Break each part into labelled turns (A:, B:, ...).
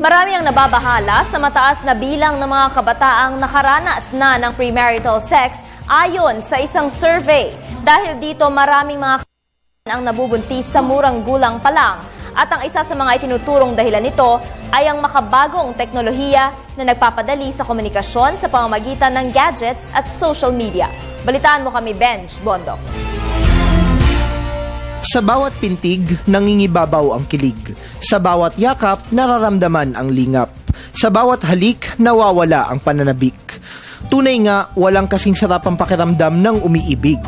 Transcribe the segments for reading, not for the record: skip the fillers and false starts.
A: Marami ang nababahala sa mataas na bilang ng mga kabataang nakaranas na ng premarital sex ayon sa isang survey. Dahil dito maraming mga ang nabubuntis sa murang gulang pa lang. At ang isa sa mga itinuturong dahilan nito ay ang makabagong teknolohiya na nagpapadali sa komunikasyon sa pamamagitan ng gadgets at social media. Balitaan mo kami, Benj Bondok.
B: Sa bawat pintig, nangingibabaw ang kilig. Sa bawat yakap, nararamdaman ang lingap. Sa bawat halik, nawawala ang pananabik. Tunay nga, walang kasing sarap ang pakiramdam ng umiibig.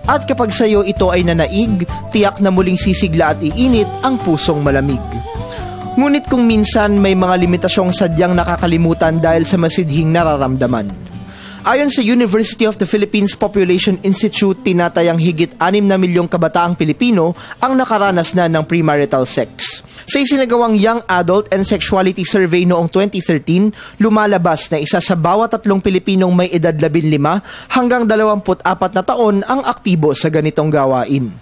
B: At kapag sa'yo ito ay nanaig, tiyak na muling sisigla at iinit ang pusong malamig. Ngunit kung minsan may mga limitasyong sadyang nakakalimutan dahil sa masidhing nararamdaman. Ayon sa University of the Philippines Population Institute, tinatayang higit 6 na milyong kabataang Pilipino ang nakaranas na ng premarital sex. Sa isinagawang Young Adult and Sexuality Survey noong 2013, lumalabas na isa sa bawat 3 Pilipinong may edad 15 hanggang 24 na taon ang aktibo sa ganitong gawain.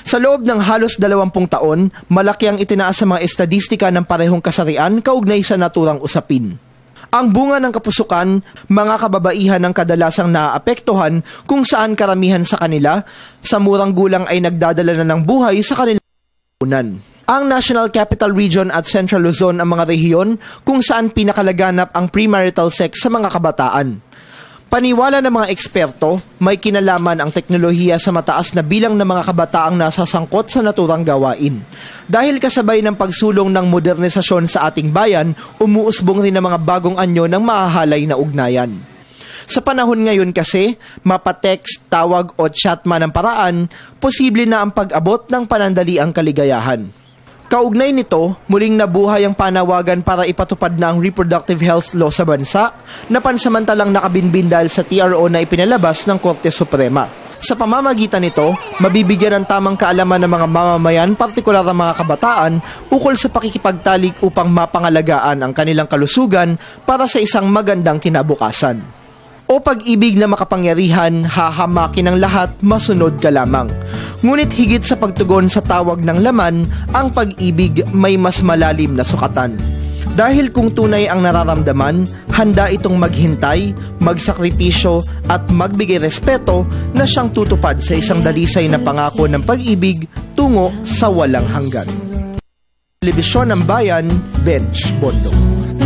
B: Sa loob ng halos 20 taon, malaki ang itinaas sa mga estadistika ng parehong kasarian kaugnay sa naturang usapin. Ang bunga ng kapusukan, mga kababaihan ang kadalasang naaapektuhan kung saan karamihan sa kanila sa murang gulang ay nagdadala na ng buhay sa kanilang punan. Ang National Capital Region at Central Luzon ang mga rehiyon kung saan pinakalaganap ang premarital sex sa mga kabataan. Paniwala ng mga eksperto, may kinalaman ang teknolohiya sa mataas na bilang ng mga kabataang nasasangkot sa naturang gawain. Dahil kasabay ng pagsulong ng modernisasyon sa ating bayan, umuusbong rin ang mga bagong anyo ng mahahalay na ugnayan. Sa panahon ngayon kasi, mapatext, tawag o chat man ang paraan, posible na ang pag-abot ng panandaliang kaligayahan. Kaugnay nito, muling nabuhay ang panawagan para ipatupad na ang reproductive health law sa bansa na pansamantalang nakabinbin dahil sa TRO na ipinalabas ng Korte Suprema. Sa pamamagitan nito, mabibigyan ng tamang kaalaman ng mga mamamayan, partikular ang mga kabataan, ukol sa pakikipagtalik upang mapangalagaan ang kanilang kalusugan para sa isang magandang kinabukasan. O pag-ibig na makapangyarihan, hahamakin ang lahat, masunod ka lamang. Ngunit higit sa pagtugon sa tawag ng laman, ang pag-ibig may mas malalim na sukatan. Dahil kung tunay ang nararamdaman, handa itong maghintay, magsakripisyo at magbigay respeto na siyang tutupad sa isang dalisay na pangako ng pag-ibig tungo sa walang hanggan. Telebisyon ng Bayan, Benj Bondok.